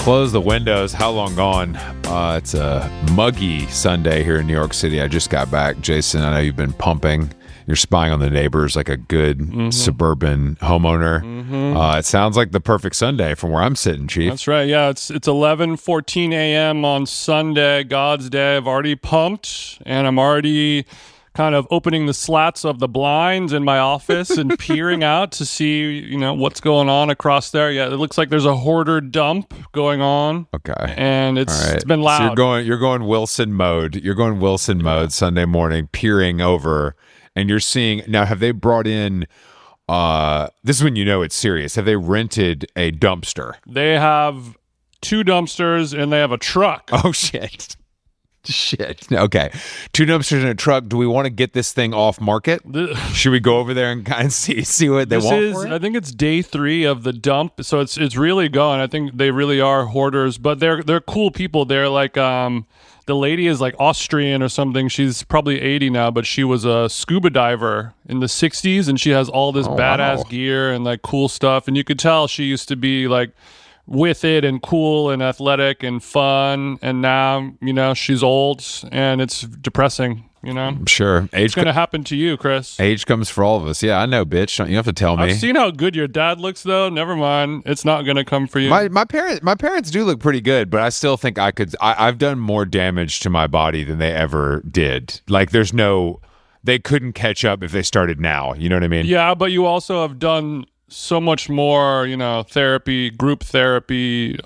Close the windows. How long gone? It's a muggy Sunday here in New York City. I just got back. Jason, I know you've been pumping. You're spying on the neighbors like a good suburban homeowner. It sounds like the perfect Sunday from where I'm sitting, Chief. That's right. Yeah, it's 11:14 a.m. on Sunday, God's Day. I've already pumped, and I'm already kind of opening the slats of the blinds in my office and peering out to see, what's going on across there. Yeah, it looks like there's a hoarder dump going on. Okay. And it's been loud. So you're going Wilson mode. You're going Wilson mode Sunday morning, peering over, and you're seeing now. Have they brought in? This is when you know it's serious. Have they rented a dumpster? They have 2 dumpsters and they have a truck. Oh shit. Shit. Okay. 2 dumpsters in a truck. Do we want to get this thing off market? Should we go over there and kind of see what they want for it? I think it's day 3 of the dump, so it's really going. I think they really are hoarders, but they're cool people. They're like the lady is like Austrian or something. She's probably 80 now, but she was a scuba diver in the 60s, and she has all this badass gear and like cool stuff. And you could tell she used to be like with it and cool and athletic and fun, and now she's old and it's depressing. I'm sure it's gonna happen to you, Chris. Age comes for all of us. Yeah, I know, bitch. You have to tell me. I've seen how good your dad looks, though. Never mind, it's not gonna come for you. My parents do look pretty good, but I still think I've done more damage to my body than they ever did. Like they couldn't catch up if they started now. You know what I mean? Yeah, but you also have done so much more, therapy, group therapy,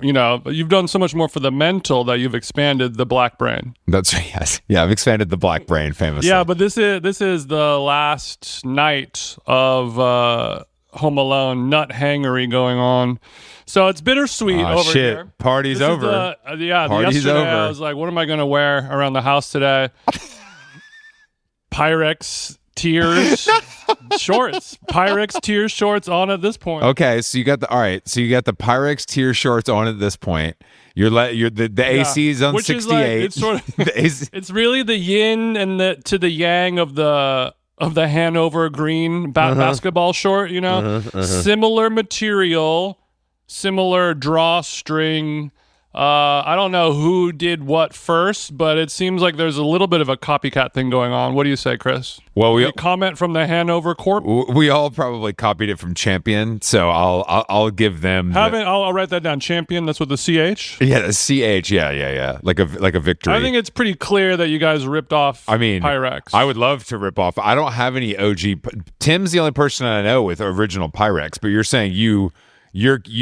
you've done so much more for the mental that you've expanded the black brain. That's yes. Yeah, I've expanded the black brain famously. Yeah, but this is the last night of Home Alone nut hangery going on. So it's bittersweet over here. Party's over. Party's yesterday over. I was like, what am I going to wear around the house today? Pyrex Tears shorts. Pyrex Tears shorts on at this point. Okay, so you got the Pyrex Tears shorts on at this point. The AC's on 68. It's sort of it's really the yin and the yang of the Hanover green basketball short, Similar material, similar drawstring. I don't know who did what first, but it seems like there's a little bit of a copycat thing going on. What do you say, Chris? Well, a comment from the Hanover Corp. We all probably copied it from Champion, so I'll give them. I'll write that down. Champion. That's with the CH. Yeah, the CH. Yeah. Like a victory. I think it's pretty clear that you guys ripped off. Pyrex. I would love to rip off. I don't have any OG. Tim's the only person I know with original Pyrex, but you're saying you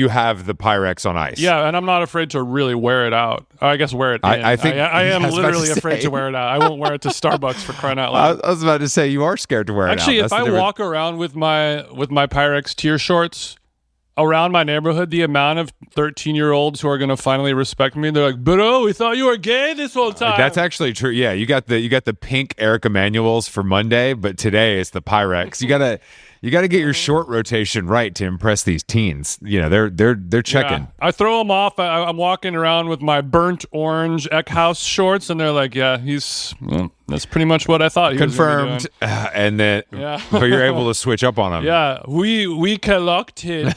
have the Pyrex on ice. Yeah, and I'm not afraid to really wear it out. I guess wear it in. I think I am literally afraid to wear it out. I won't wear it to Starbucks for crying out loud. I was about to say you are scared to wear it out. Actually, if I walk around with my Pyrex tier shorts around my neighborhood, the amount of 13-year-olds who are going to finally respect me, they're like, "Bro, we thought you were gay this whole time." That's actually true. Yeah, you got the pink Eric Emanuels for Monday, but today it's the Pyrex. You got to get your short rotation right to impress these teens. They're checking. Yeah. I throw them off. I'm walking around with my burnt orange Eckhouse shorts, and they're like, "Yeah, that's pretty much what I thought." He Confirmed. was gonna be doing. And then, but you're able to switch up on them. Yeah, we collected.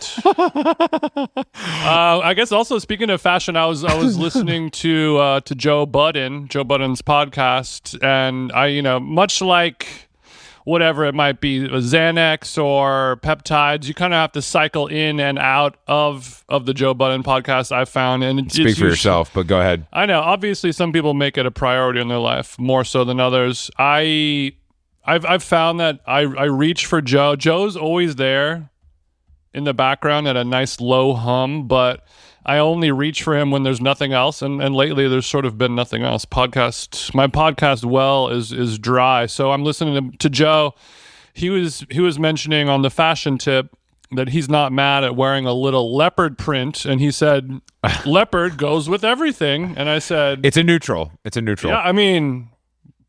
I guess also speaking of fashion, I was listening to Joe Budden's podcast, and much like whatever it might be, Xanax or peptides, you kind of have to cycle in and out of the Joe Budden podcast, I found. And Speak for yourself, but go ahead. I know. Obviously, some people make it a priority in their life more so than others. I've found that I reach for Joe. Joe's always there in the background at a nice low hum, but I only reach for him when there's nothing else, and lately there's sort of been nothing else. My podcast well is dry, so I'm listening to Joe. He was mentioning on the fashion tip that he's not mad at wearing a little leopard print, and he said leopard goes with everything, and I said it's a neutral. Yeah,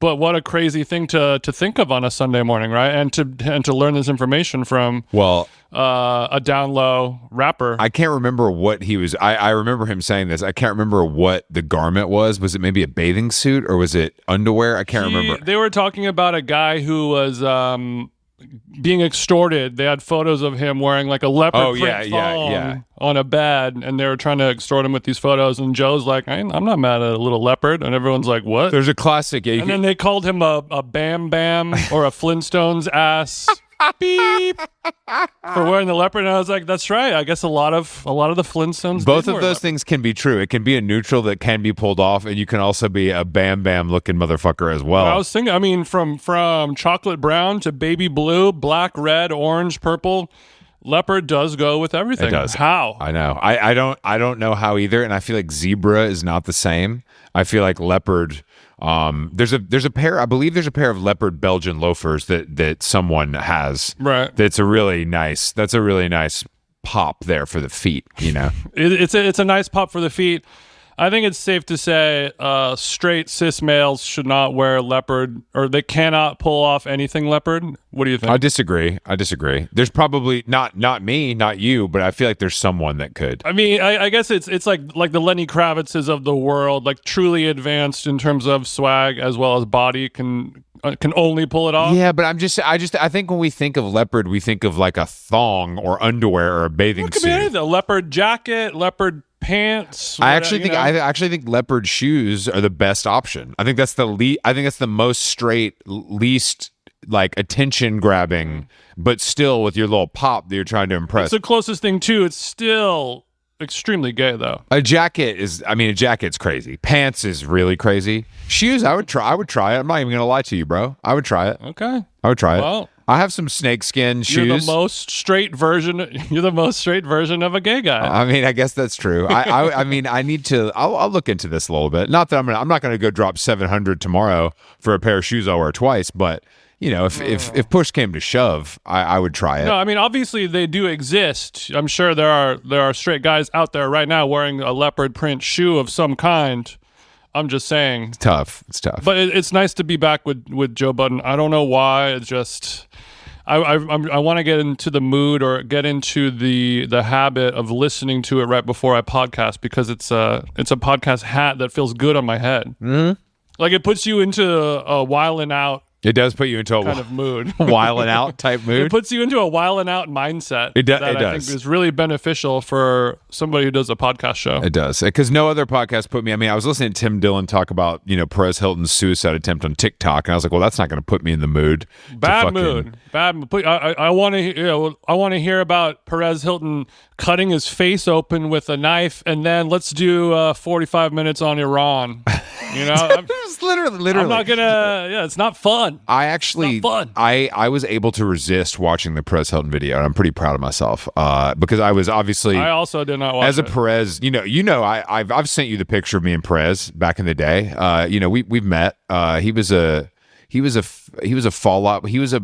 but what a crazy thing to think of on a Sunday morning, right? And to learn this information from a down low rapper. I can't remember what he was. I remember him saying this. I can't remember what the garment was. Was it maybe a bathing suit or was it underwear? I can't remember. They were talking about a guy who was being extorted. They had photos of him wearing like a leopard print thong on a bed, and they were trying to extort him with these photos. And Joe's like, I'm not mad at a little leopard. And everyone's like, what? There's a classic. Yeah, and then they called him a Bam Bam or a Flintstones ass. Beep for wearing the leopard, and I was like, "That's right. I guess a lot of the Flintstones." Both of those things can be true. It can be a neutral that can be pulled off, and you can also be a Bam Bam looking motherfucker as well. I was thinking. I mean, from chocolate brown to baby blue, black, red, orange, purple. Leopard does go with everything. It does. How? I know. I don't know how either, and I feel like zebra is not the same. I feel like leopard. There's a pair. I believe there's a pair of leopard Belgian loafers that someone has. Right. That's a really nice pop there for the feet. You know, it's a nice pop for the feet. I think it's safe to say straight cis males should not wear leopard, or they cannot pull off anything leopard. What do you think? I disagree. There's probably not me, not you, but I feel like there's someone that could. I mean, I guess it's like the Lenny Kravitzes of the world, like truly advanced in terms of swag as well as body can only pull it off. Yeah, but I think when we think of leopard, we think of like a thong or underwear or a bathing suit. Be anything. A leopard jacket, leopard pants. I actually think leopard shoes are the best option. I think that's the most straight, least like attention grabbing, but still with your little pop that you're trying to impress. It's the closest thing too. It's still extremely gay though. A jacket's crazy. Pants is really crazy. Shoes, I would try it. I'm not even gonna lie to you, bro. I would try it. Okay. I would try it. Well, I have some snakeskin shoes. You're the most straight version of a gay guy. I mean, I guess that's true. I mean, I need to. I'll look into this a little bit. Not that I'm not going to go drop $700 tomorrow for a pair of shoes I'll wear twice. But you know, if push came to shove, I would try it. No, I mean, obviously they do exist. I'm sure there are straight guys out there right now wearing a leopard print shoe of some kind. I'm just saying. It's tough. But it's nice to be back with Joe Budden. I don't know why. It's just I want to get into the mood or get into the habit of listening to it right before I podcast, because it's a podcast hat that feels good on my head. Mm-hmm. Like it puts you into a whiling out. It does put you into a kind of mood, whiling out type mood. It puts you into a whiling out mindset. It does. I think is really beneficial for somebody who does a podcast show. It does, because no other podcast put me. I mean, I was listening to Tim Dillon talk about Perez Hilton's suicide attempt on TikTok, and I was like, well, that's not going to put me in the mood. Bad mood. I want to hear about Perez Hilton cutting his face open with a knife, and then let's do 45 minutes on Iran. It's literally. I'm not gonna. Yeah, it's not fun. It's not fun. I was able to resist watching the Perez Hilton video, and I'm pretty proud of myself because I was obviously. I also did not watch as a Perez. I've sent you the picture of me and Perez back in the day. We've met. He was a Fallout. He was a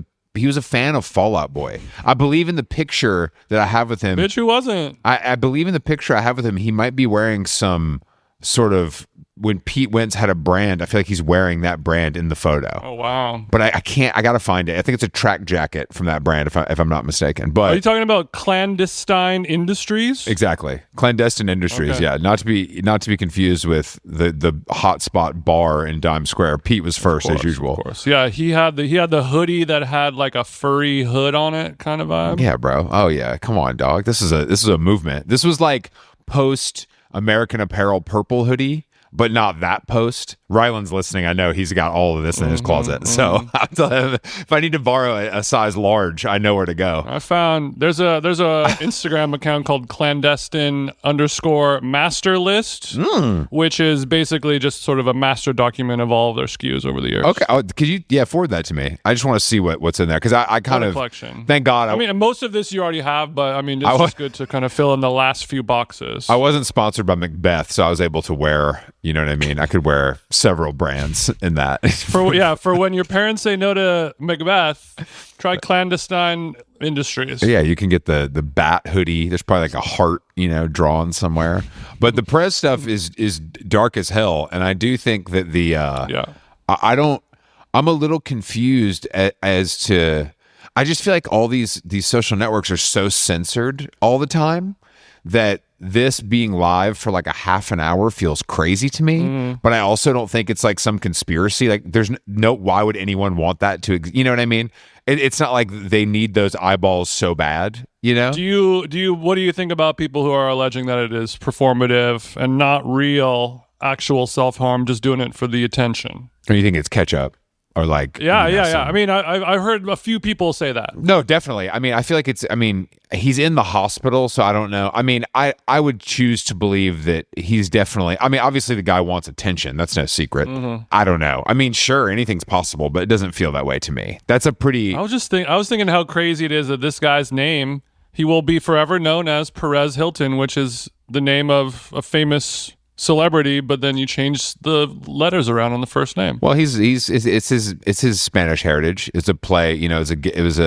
fan of Fall Out Boy. I believe in the picture that I have with him. Bitch, who wasn't? I believe in the picture I have with him. He might be wearing some sort of. When Pete Wentz had a brand, I feel like he's wearing that brand in the photo. Oh wow! But I can't. I gotta find it. I think it's a track jacket from that brand, if I'm not mistaken. But are you talking about Clandestine Industries? Exactly, Clandestine Industries. Okay. Yeah, not to be confused with the hotspot bar in Dime Square. Pete was first, as usual. Of course. Yeah, he had the hoodie that had like a furry hood on it, kind of vibe. Yeah, bro. Oh yeah, come on, dog. This is a movement. This was like post American Apparel purple hoodie. But not that post. Ryland's listening. I know he's got all of this in his closet. So I'll tell him if I need to borrow a size large, I know where to go. I found there's a Instagram account called clandestine_master list, which is basically just sort of a master document of all of their SKUs over the years. Okay, could you forward that to me? I just want to see what's in there, because I kind of collection. Thank God. I mean, most of this you already have, but I mean, it's just good to kind of fill in the last few boxes. I wasn't sponsored by Macbeth, so I was able to wear. You know what I mean? I could wear several brands in that. For when your parents say no to Macbeth, try Clandestine Industries. Yeah, you can get the bat hoodie. There's probably like a heart, drawn somewhere. But the Perez stuff is dark as hell, and I do think that I'm a little confused as to. I just feel like all these social networks are so censored all the time that this being live for like a half an hour feels crazy to me, but I also don't think it's like some conspiracy. Like there's why would anyone want that to, you know what I mean? It's not like they need those eyeballs so bad, you know? What do you think about people who are alleging that it is performative and not real actual self-harm, just doing it for the attention? Or you think it's catch up? Or like, yeah. I mean, I heard a few people say that. No, definitely. I mean, I feel like he's in the hospital, so I don't know. I mean, I would choose to believe that he's definitely, I mean, obviously the guy wants attention. That's no secret. I don't know. I mean, sure, anything's possible, but it doesn't feel that way to me. That's a pretty... I was thinking how crazy it is that this guy's name, he will be forever known as Perez Hilton, which is the name of a famous celebrity, but then you change the letters around on the first name. Well, it's his Spanish heritage. It's a play, you know. He was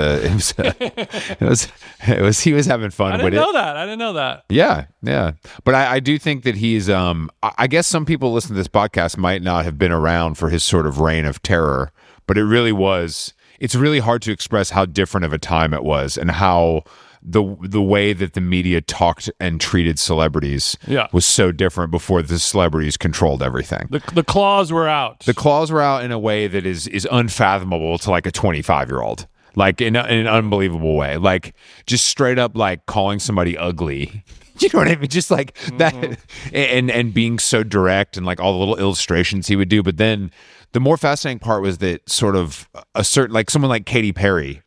having fun with it. I didn't know that. Yeah. But I do think that he's. I guess some people listening to this podcast might not have been around for his sort of reign of terror, but it really was. It's really hard to express how different of a time it was and how the way that the media talked and treated celebrities was so different before the celebrities controlled everything. The claws were out. The claws were out in a way that is unfathomable to like a 25-year-old. Like in an unbelievable way. Like just straight up like calling somebody ugly. You know what I mean? Just like that and being so direct and like all the little illustrations he would do. But then the more fascinating part was that sort of a certain, like someone like Katy Perry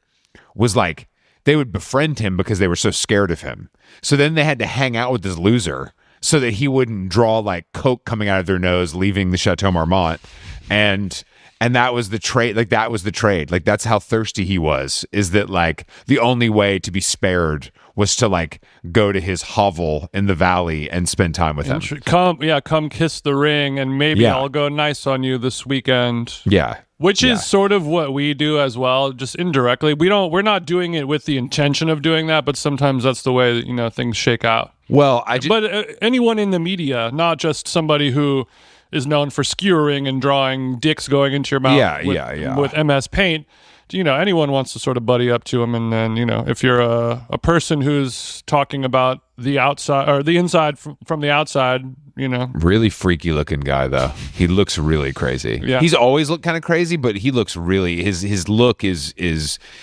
was like, they would befriend him because they were so scared of him. So then they had to hang out with this loser so that he wouldn't draw like coke coming out of their nose, leaving the Chateau Marmont. And that was the trade. Like that was the trade. Like that's how thirsty he was, is that like the only way to be spared was to like go to his hovel in the valley and spend time with him. Come kiss the ring and maybe I'll go nice on you this weekend. Yeah. Which is sort of what we do as well, just indirectly. We're not doing it with the intention of doing that, but sometimes that's the way that, you know, things shake out. Well, anyone in the media, not just somebody who is known for skewering and drawing dicks going into your mouth with MS Paint. You know, anyone wants to sort of buddy up to him, and then, you know, if you're a person who's talking about the outside or the inside from the outside, you know. Really freaky looking guy though. He looks really crazy. Yeah. He's always looked kind of crazy, but he looks really, his look is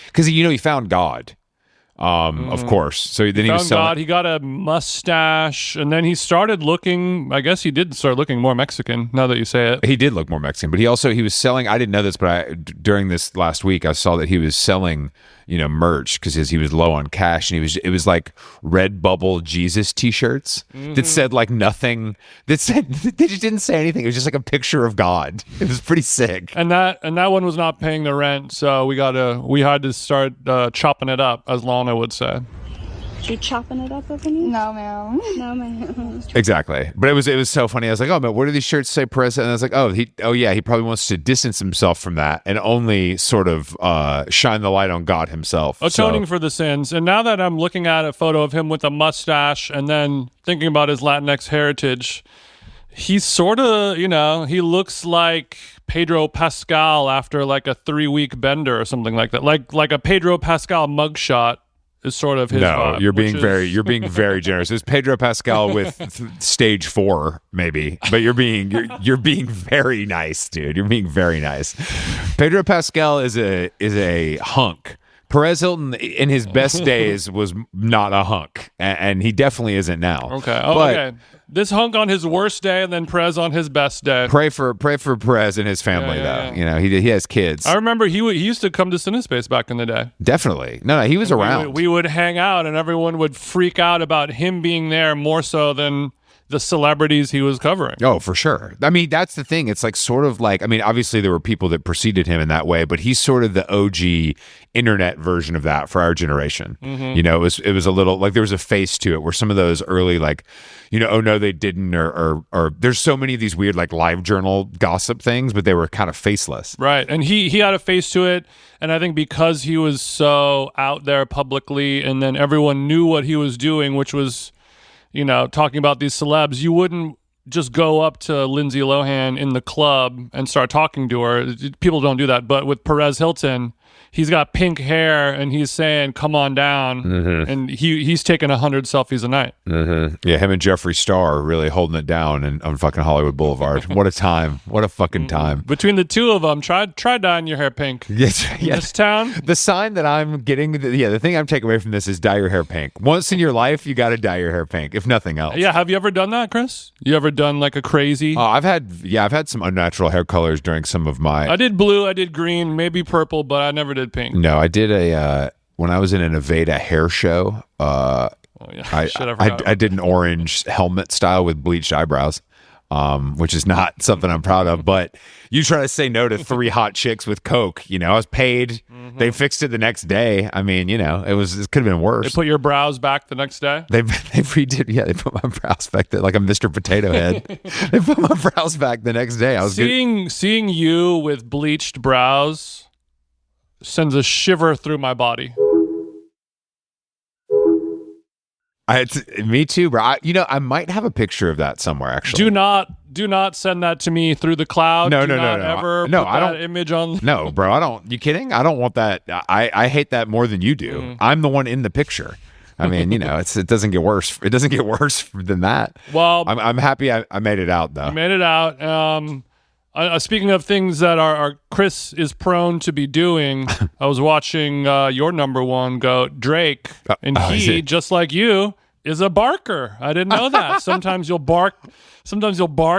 because, you know, he found God. Of course. So then he was selling. God. He got a mustache, and then he started looking. I guess he did start looking more Mexican. Now that you say it, he did look more Mexican. But he was selling. I didn't know this, but during this last week, I saw that he was selling, you know, merch because he was low on cash, and it was like Redbubble Jesus T-shirts that said like nothing. They just didn't say anything. It was just like a picture of God. It was pretty sick. And that one was not paying the rent, so we had to start chopping it up, as Lana would say. You chopping it up over me? No, ma'am. No, ma'am. Exactly. But it was so funny. I was like, oh man, what do these shirts say, Perez? And I was like, he probably wants to distance himself from that and only sort of shine the light on God himself. Atoning for the sins. And now that I'm looking at a photo of him with a mustache and then thinking about his Latinx heritage, he's sort of, you know, he looks like Pedro Pascal after like a 3-week bender or something like that. Like a Pedro Pascal mugshot is sort of his vibe, you're being very generous. It's Pedro Pascal with stage 4 maybe, but you're being very nice, dude. You're being very nice. Pedro Pascal is a hunk. Perez Hilton in his best days was not a hunk, and he definitely isn't now. Okay. Okay. This hunk on his worst day, and then Perez on his best day. Pray for Perez and his family, though. Yeah. You know, he has kids. I remember he used to come to CineSpace back in the day. Definitely. No, he was around. We would hang out, and everyone would freak out about him being there more so than the celebrities he was covering. Oh, for sure. I mean, that's the thing. It's like sort of like, I mean, obviously there were people that preceded him in that way, but he's sort of the OG internet version of that for our generation. You know, it was a little like there was a face to it where some of those early like, you know, oh no, they didn't, or there's so many of these weird like live journal gossip things, but they were kind of faceless. Right. And he had a face to it. And I think because he was so out there publicly and then everyone knew what he was doing, which was, you know, talking about these celebs, you wouldn't just go up to Lindsay Lohan in the club and start talking to her. People don't do that. But with Perez Hilton, he's got pink hair and he's saying, "Come on down," and he's taking 100 selfies a night. Yeah, him and Jeffree Star are really holding it down on fucking Hollywood Boulevard. What a time! What a fucking time! Between the two of them, try dyeing your hair pink. Yes, In this town. The sign that I'm getting, the thing I'm taking away from this is dye your hair pink. Once in your life, you got to dye your hair pink, if nothing else. Yeah, have you ever done that, Chris? You ever done like a crazy? I've had some unnatural hair colors during some of my. I did blue, I did green, maybe purple, but I never did pink. No, I did when I was in a Nevada hair show. I did an orange helmet style with bleached eyebrows. Which is not something I'm proud of, but you try to say no to 3 hot chicks with Coke. I was paid. They fixed it the next day. I mean, it could have been worse. They put your brows back the next day? They redid. Yeah, they put my brows back there like a Mr. Potato Head. They put my brows back the next day. I was seeing you with bleached brows sends a shiver through my body. Me too, bro. I might have a picture of that somewhere. Actually, do not send that to me through the cloud. No. Ever put that image on. No, bro. I don't. You kidding? I don't want that. I hate that more than you do. I'm the one in the picture. I mean, it doesn't get worse. It doesn't get worse than that. Well, I'm happy I made it out though. You made it out. Speaking of things that our Chris is prone to be doing, I was watching your number one goat, Drake, and he, just like you, is a barker. I didn't know that. Sometimes you'll bark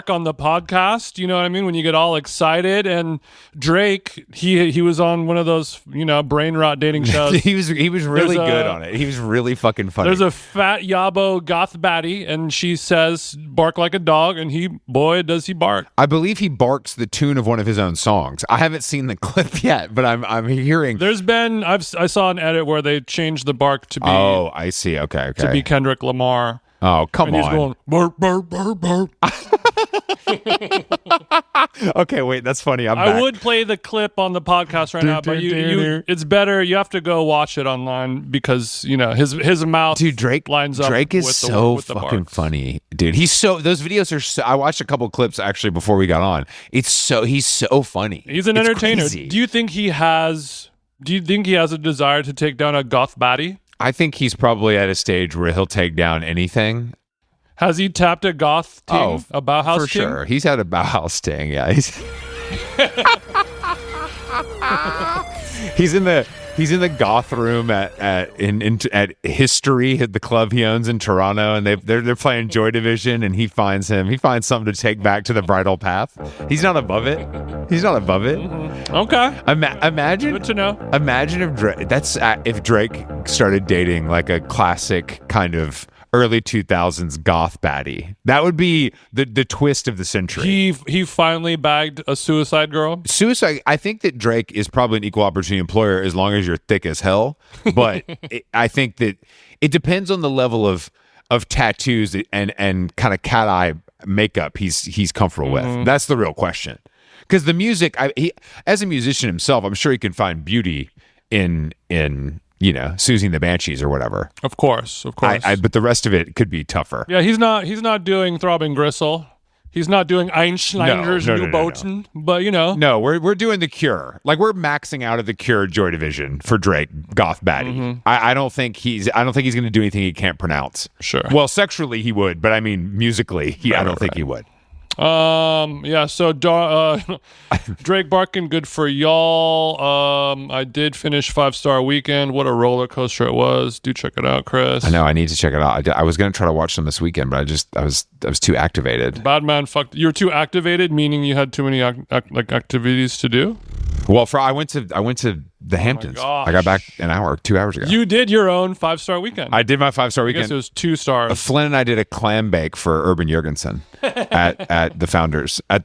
on the podcast. You know what I mean? When you get all excited. And Drake, he was on one of those, brain rot dating shows. he was really good on it. He was really fucking funny. There's a fat yabo goth baddie, and she says, "Bark like a dog," and boy, does he bark. I believe he barks the tune of one of his own songs. I haven't seen the clip yet, but I'm hearing. I saw an edit where they changed the bark to be. Oh, I see. Okay. To be Kendrick Lamar. Oh, come on. He's going, burp, burp, burp, burp. Okay, wait, that's funny. I'm back. I would play the clip on the podcast right now, but it's better. You have to go watch it online because, his mouth lines up. Drake is so fucking funny, dude. Those videos are so, I watched a couple clips actually before we got on. He's so funny. He's an entertainer. Crazy. Do you think he has a desire to take down a goth baddie? I think he's probably at a stage where he'll take down anything. Has he tapped a goth ting? A Bauhaus for ting? sure. He's had a Bauhaus ting. Yeah, he's in the goth room at History, the club he owns in Toronto, and they're playing Joy Division, and he finds something to take back to the bridal path. He's not above it. Okay. Imagine. Good to know. Imagine if Drake started dating like a classic kind of early 2000s goth baddie. That would be the twist of the century. He finally bagged a suicide girl. I think that Drake is probably an equal opportunity employer as long as you're thick as hell. But I think that it depends on the level of tattoos and kind of cat eye makeup he's comfortable with. That's the real question. Because the music, as a musician himself, I'm sure he can find beauty in Susie and the Banshees or whatever. Of course. But the rest of it could be tougher. Yeah, he's not doing Throbbing Gristle. He's not doing Einschneider's New Boten. But no, we're doing The Cure. Like we're maxing out of The Cure Joy Division for Drake, goth baddie. I don't think he's going to do anything he can't pronounce. Sure. Well, sexually he would, but I mean musically, I don't think he would. So Drake barking, good for y'all. I did finish 5-Star Weekend. What a roller coaster it was. Do check it out, Chris. I know, I need to check it out. I was going to try to watch them this weekend, but I was too activated. Bad man fucked. You were too activated, meaning you had too many activities to do? Well, I went to the Hamptons. I got back 2 hours ago. You did your own 5-Star Weekend. I did my 5-Star Weekend. I guess it was 2 stars. Flynn and I did a clam bake for Urban Jurgensen at the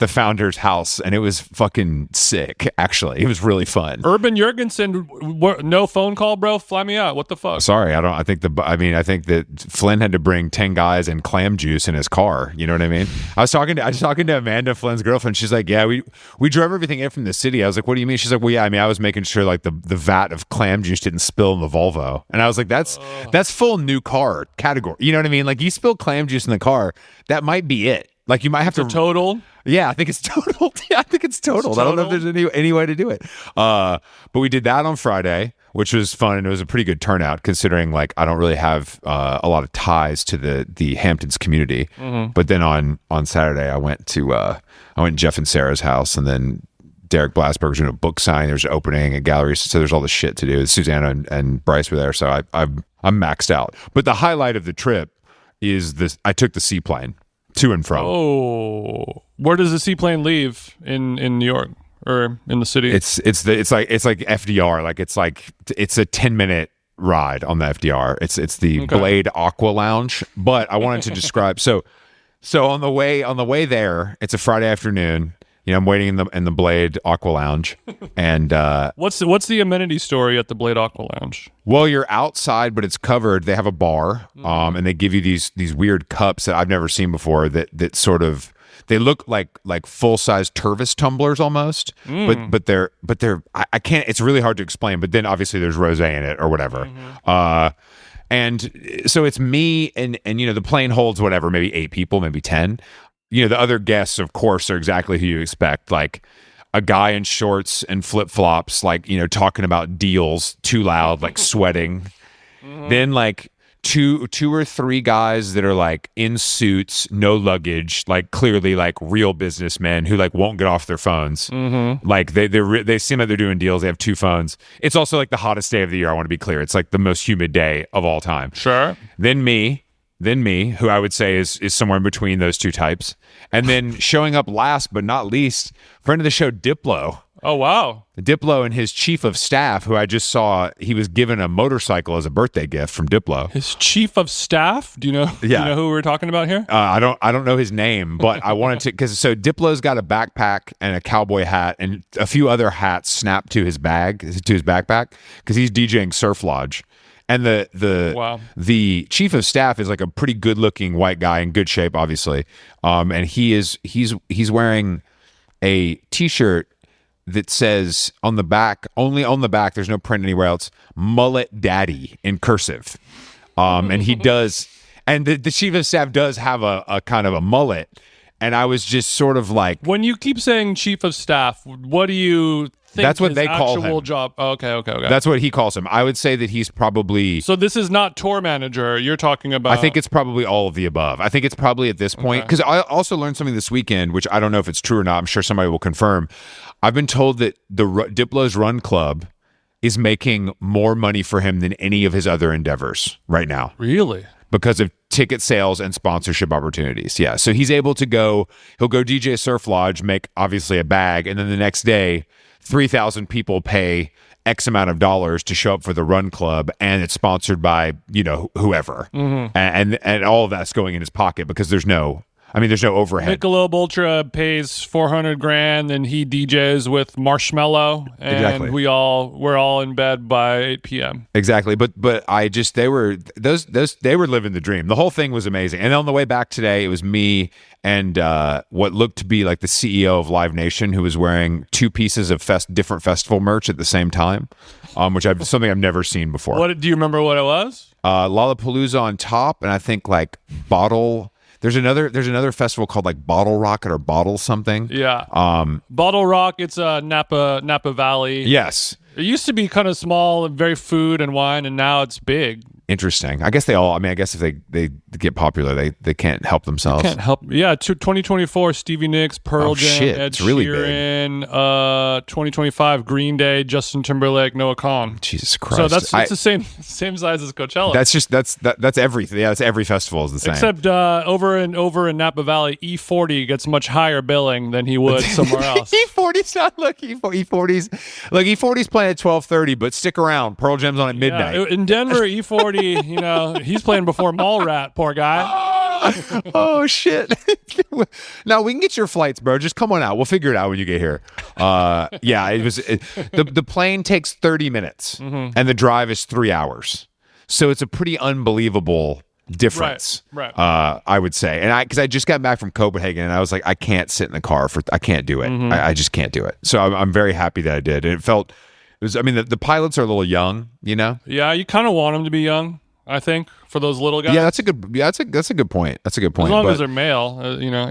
founder's house, and it was fucking sick. Actually, it was really fun. Urban Jurgensen, no phone call, bro. Fly me out. What the fuck? Sorry, I think that Flynn had to bring 10 guys and clam juice in his car. You know what I mean? I was talking to Amanda, Flynn's girlfriend. She's like, yeah, we drove everything in from the city. I was like, what do you mean? She's like, well, yeah, I mean, I was making sure like the vat of clam juice didn't spill in the Volvo. And I was like, that's full new car category. You know what I mean? Like you spill clam juice in the car, that might be it. Like you might have to total. Yeah, I think it's totaled. Yeah, I think it's totaled. I don't know if there's any way to do it. But we did that on Friday, which was fun, and it was a pretty good turnout considering like I don't really have a lot of ties to the Hamptons community. But then on Saturday, I went to Jeff and Sarah's house, and then Derek Blasberg's doing a book signing. There's an opening, a gallery, so there's all this shit to do. Susanna and Bryce were there, so I'm maxed out. But the highlight of the trip is this: I took the seaplane to and from. Oh, where does the seaplane leave in New York or in the city? It's like FDR. Like it's a 10-minute ride on the FDR. It's the Blade Aqua Lounge. But I wanted to describe so on the way there, it's a Friday afternoon. I'm waiting in the Blade Aqua Lounge, and what's the amenity story at the Blade Aqua Lounge? Well, you're outside, but it's covered. They have a bar, and they give you these weird cups that I've never seen before. That sort of they look like full size Tervis tumblers almost, but they're I can't. It's really hard to explain. But then obviously there's rosé in it or whatever. And so it's me and the plane holds whatever, maybe 8 people, maybe 10. The other guests, of course, are exactly who you expect, like a guy in shorts and flip-flops, like, talking about deals too loud, like sweating. Then like two or three guys that are like in suits, no luggage, like clearly like real businessmen who like won't get off their phones. Like they seem like they're doing deals. They have 2 phones. It's also like the hottest day of the year. I want to be clear. It's like the most humid day of all time. Sure. Then me, who I would say is somewhere in between those 2 types. And then showing up last but not least, friend of the show, Diplo. Oh, wow. Diplo and his chief of staff, who I just saw, he was given a motorcycle as a birthday gift from Diplo. His chief of staff? Do you know who we're talking about here? I don't know his name, but I wanted to, because so Diplo's got a backpack and a cowboy hat and a few other hats snapped to his backpack, because he's DJing Surf Lodge. And the chief of staff is like a pretty good looking white guy in good shape, obviously. And he's wearing a t-shirt that says on the back, only on the back, there's no print anywhere else, "Mullet Daddy" in cursive. And he does, and the chief of staff does have a kind of a mullet. And I was just sort of like, when you keep saying chief of staff, what do you think? That's what his they call actual him. Job? Oh, okay. That's what he calls him. I would say that he's probably. So this is not tour manager. You're talking about. I think it's probably all of the above. I think it's probably at this point, because I also learned something this weekend, which I don't know if it's true or not. I'm sure somebody will confirm. I've been told that the Diplo's Run Club is making more money for him than any of his other endeavors right now. Really? Because of ticket sales and sponsorship opportunities. Yeah. So he'll go DJ Surf Lodge, make obviously a bag, and then the next day 3,000 people pay X amount of dollars to show up for the Run Club, and it's sponsored by, whoever. And all of that's going in his pocket because there's no overhead. Michelob Ultra pays $400,000, and he DJs with Marshmello, and exactly. we're all in bed by 8 p.m. Exactly, but they were living the dream. The whole thing was amazing. And on the way back today, it was me and what looked to be like the CEO of Live Nation, who was wearing 2 pieces of different festival merch at the same time, which something I've never seen before. What do you remember? What it was? Lollapalooza on top, and I think like Bottle. There's another festival called like Bottle Rocket or Bottle something. Yeah. Bottle Rock. It's Napa Valley. Yes. It used to be kind of small and very food and wine, and now it's big. Interesting. I guess if they get popular, they can't help themselves. Can't help. Yeah. 2024, Stevie Nicks, Pearl Jam, Ed it's really Sheeran. 2025, Green Day, Justin Timberlake, Noah Kahan. Jesus Christ. So that's the same size as Coachella. That's everything. Yeah, that's every festival is the same. Except over in Napa Valley, E40 gets much higher billing than he would somewhere else. E40's not look E40's like E40's playing at 12:30, but stick around. Pearl Jam's on at midnight. Yeah, in Denver, E40. He's playing before Mallrat, poor guy. Oh shit. Now we can get your flights, bro. Just come on out. We'll figure it out when you get here. The plane takes 30 minutes and the drive is 3 hours. So it's a pretty unbelievable difference. Right. I would say. And because I just got back from Copenhagen and I was like, I can't sit in the car I can't do it. I just can't do it. So I'm very happy that I did. And it felt the pilots are a little young, Yeah, you kind of want them to be young. I think, for those little guys. Yeah, that's a good. Yeah, that's a good point. That's a good point. As long as they're male,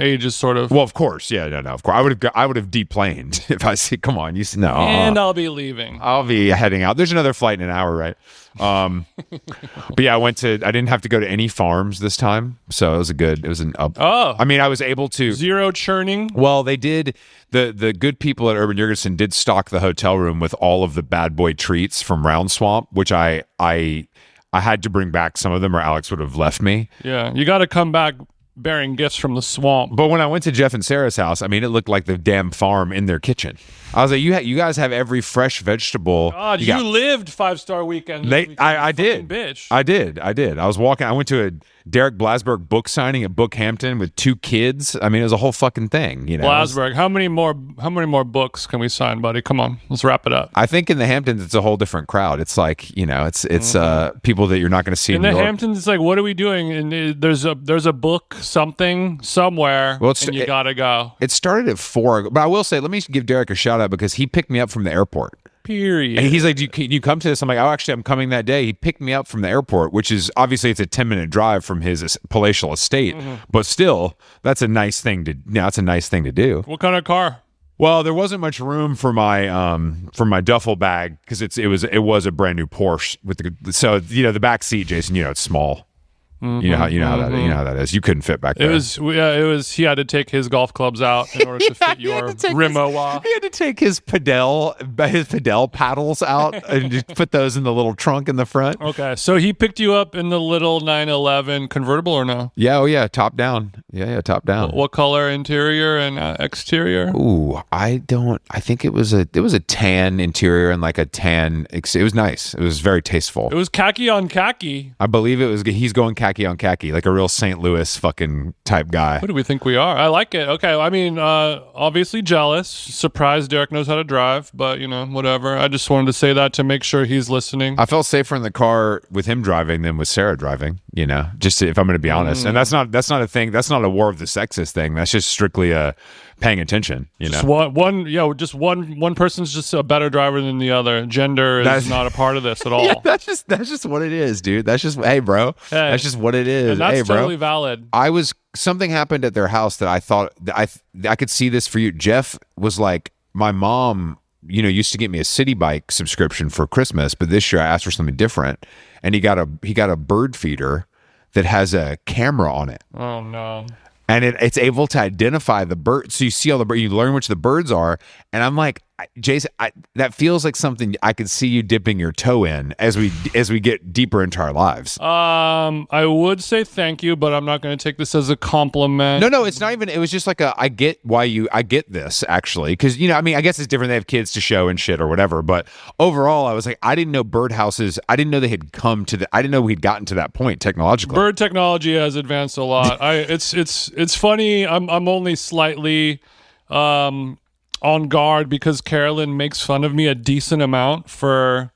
age is sort of. Well, of course, yeah, no, of course. I would have deplaned if I see. Come on, no. And I'll be leaving. I'll be heading out. There's another flight in an hour, right? But yeah, I didn't have to go to any farms this time, so it was an up. Oh, I mean, I was able to zero churning. Well, they did. The good people at Urban Jurgensen did stock the hotel room with all of the bad boy treats from Round Swamp, which I had to bring back some of them, or Alex would have left me. Yeah, you got to come back bearing gifts from the swamp. But when I went to Jeff and Sarah's house, I mean, it looked like the damn farm in their kitchen. I was like, you guys have every fresh vegetable. God, you lived 5-star weekend. I did. Bitch. I did. I was walking. I went to a Derek Blasberg book signing at Bookhampton with 2 kids. I mean, it was a whole fucking thing. Blasberg. How many more books can we sign, buddy? Come on, let's wrap it up. I think in the Hamptons, it's a whole different crowd. It's like, it's people that you're not going to see in the New York. Hamptons. It's like, what are we doing? And there's a book somewhere. Well, and you gotta go. It started at 4, but I will say, let me give Derek a shout out because he picked me up from the airport. Period. And he's like, can you come to this? I'm like, oh, actually, I'm coming that day. He picked me up from the airport, which is obviously it's a 10-minute drive from his palatial estate, but still, that's a nice thing to do. What kind of car? Well, there wasn't much room for my duffel bag because it was a brand new Porsche with the back seat, Jason. It's small. You know how that is. You couldn't fit back there. It was. He had to take his golf clubs out in order to fit your Rimowa. He had to take his pedal paddles out and just put those in the little trunk in the front. Okay, so he picked you up in the little 911 convertible or no? Yeah, top down. Yeah, top down. What color interior and exterior? Ooh, I think it was a tan interior and like a tan. It was nice. It was very tasteful. It was khaki on khaki. I believe it was. He's going khaki on khaki, like a real St. Louis fucking type guy. What do we think we are? I like it. Okay, I mean, obviously jealous. Surprised Derek knows how to drive, but whatever. I just wanted to say that to make sure he's listening. I felt safer in the car with him driving than with Sarah driving. Just if I'm going to be honest, and that's not a thing. That's not a war of the sexes thing. That's just strictly paying attention. Just one person's just a better driver than the other. Gender is not a part of this at all. Yeah, that's just what it is, dude. That's just hey, bro. Hey, that's just what it is. And that's hey, bro. totally valid. Something happened at their house that I thought that I could see this for you. Jeff was like, my mom, used to get me a city bike subscription for Christmas, but this year I asked for something different, and he got a bird feeder that has a camera on it. Oh no. And it's able to identify the bird. So you see all the birds, you learn which the birds are. And I'm like, Jason, that feels like something I could see you dipping your toe in as we get deeper into our lives. I would say thank you, but I'm not going to take this as a compliment. No, it's not even. It was just like I get this actually, because I guess it's different. They have kids to show and shit or whatever. But overall, I was like, I didn't know birdhouses. I didn't know they had come to I didn't know we'd gotten to that point technologically. Bird technology has advanced a lot. It's funny. I'm only slightly on guard because Carolyn makes fun of me a decent amount for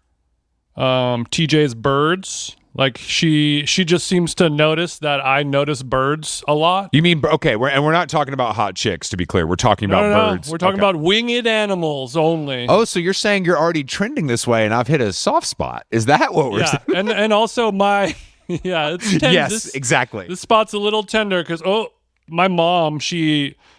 TJ's birds. Like she just seems to notice that I notice birds a lot. You mean okay? We're not talking about hot chicks, to be clear. We're talking about birds. We're talking about winged animals only. Oh, so you're saying you're already trending this way, and I've hit a soft spot? Is that what we're saying? and also my it's yes, exactly. This spot's a little tender because my mom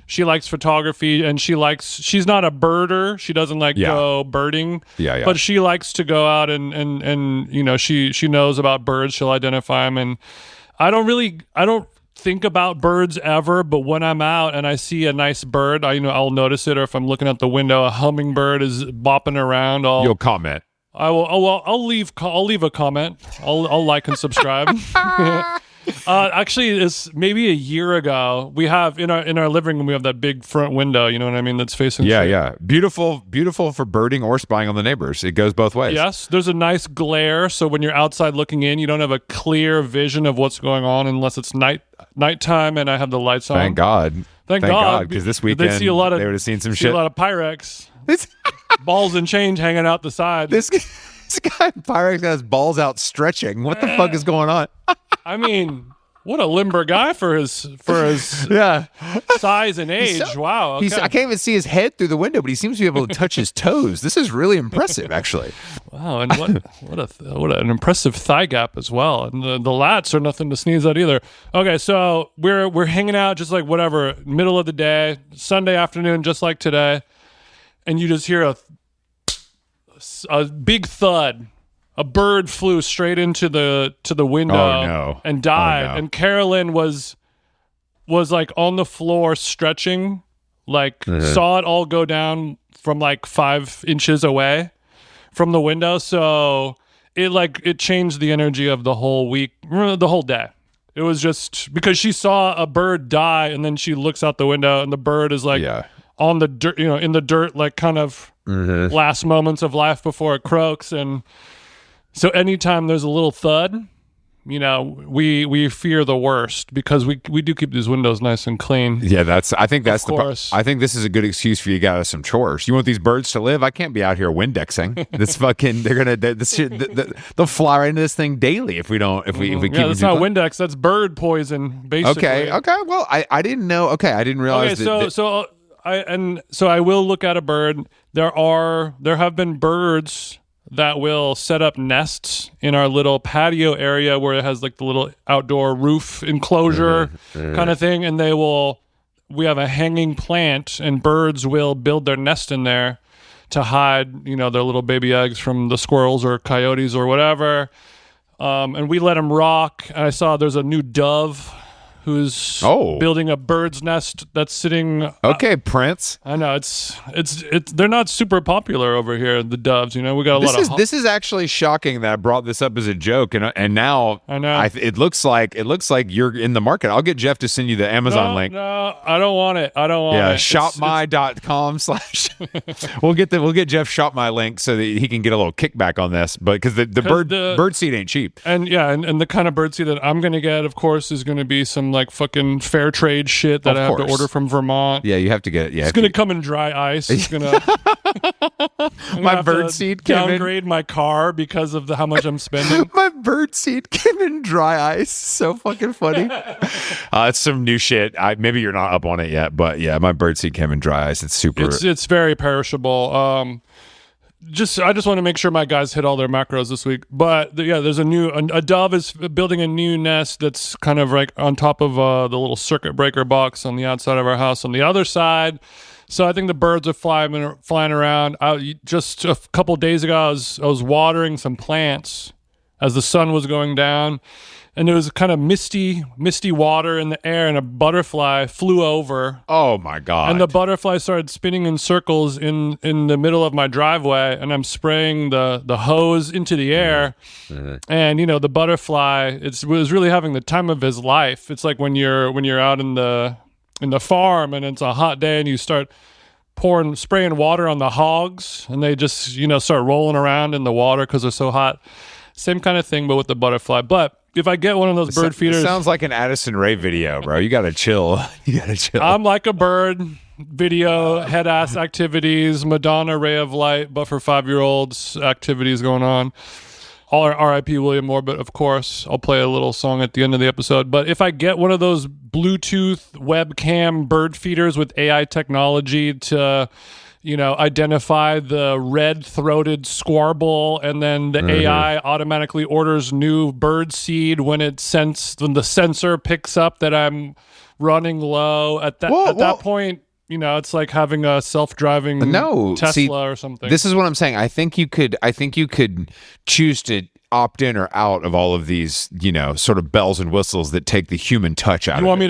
she likes photography and she's not a birder. She doesn't go birding. Yeah. But she likes to go out and she knows about birds. She'll identify them. And I don't think about birds ever, but when I'm out and I see a nice bird, I'll notice it. Or if I'm looking out the window, a hummingbird is bopping around. You'll comment. I will. I'll leave a comment. I'll like and subscribe. Actually, it's maybe a year ago. We have in our living room, we have that big front window. You know what I mean? That's facing. Yeah. Beautiful for birding or spying on the neighbors. It goes both ways. Yes, there's a nice glare, so when you're outside looking in, you don't have a clear vision of what's going on unless it's nighttime and I have the lights on. Thank God. Thank God, because this weekend they would have seen some shit. A lot of Pyrex. Balls and chains hanging out the side. This guy in Pyrex got his balls out stretching. What the fuck is going on? I mean, What a limber guy for his size and age. Wow. Okay. I can't even see his head through the window, but he seems to be able to touch his toes. This is really impressive, actually. Wow, and what an impressive thigh gap as well. And the lats are nothing to sneeze at either. Okay, so we're hanging out just like whatever, middle of the day, Sunday afternoon, just like today, and you just hear a big thud. A bird flew straight into the window and died. Oh, no. And Carolyn was like on the floor stretching, like saw it all go down from like 5 inches away from the window. So it changed the energy of the whole week, the whole day. It was just because she saw a bird die, and then she looks out the window and the bird is like on the dirt, in the dirt, like kind of last moments of life before it croaks. And so anytime there's a little thud, we fear the worst because we do keep these windows nice and clean. Yeah, I think this is a good excuse for you guys some chores. You want these birds to live? I can't be out here Windexing. They'll fly right into this thing daily if we keep them. That's not Windex. That's bird poison, basically. Okay. Well, I didn't know. Okay, I didn't realize. So I will look at a bird. There have been birds that will set up nests in our little patio area where it has like the little outdoor roof enclosure kind of thing. And we have a hanging plant, and birds will build their nest in there to hide, their little baby eggs from the squirrels or coyotes or whatever. And we let them rock. And I saw there's a new dove who's building a bird's nest that's sitting. Okay, Prince. I know it's they're not super popular over here, the doves. We got a lot of. This is actually shocking that I brought this up as a joke, and now I know it looks like you're in the market. I'll get Jeff to send you the Amazon link. No, I don't want it. Yeah, shopmy.com/ We'll get Jeff shop my link so that he can get a little kickback on this, but because the bird seed ain't cheap. And and the kind of bird seed that I'm gonna get, of course, is gonna be some like fucking fair trade shit that I have to order from Vermont. Yeah, you have to get it. Yeah, it's gonna come in dry ice. It's gonna my bird seed downgrade my car because of how much I'm spending. My bird seed came in dry ice. So fucking funny. It's some new shit. Maybe you're not up on it yet, but yeah, my bird seed came in dry ice. It's super. It's very perishable. I just want to make sure my guys hit all their macros this week. But there's a dove is building a new nest that's kind of like on top of the little circuit breaker box on the outside of our house on the other side. So I think the birds are flying around. Just a couple days ago, I was watering some plants as the sun was going down, and there was kind of misty water in the air, and a butterfly flew over. Oh my God. And the butterfly started spinning in circles in the middle of my driveway, and I'm spraying the hose into the air. And the butterfly, was really having the time of his life. It's like when you're out in the farm and it's a hot day and you start spraying water on the hogs, and they just start rolling around in the water because they're so hot. Same kind of thing, but with the butterfly. But if I get one of those bird feeders... It sounds like an Addison Rae video, bro. You got to chill. I'm like a bird. Video, head-ass activities, Madonna, Ray of Light, but for 5-year-olds, activities going on. All R.I.P. William Moore, but of course, I'll play a little song at the end of the episode. But if I get one of those Bluetooth webcam bird feeders with AI technology to... identify the red-throated squarble, and then the AI automatically orders new bird seed when the sensor picks up that I'm running low. At that point, it's like having a self-driving Tesla or something. This is what I'm saying. I think you could choose to opt in or out of all of these, sort of bells and whistles that take the human touch out. You want me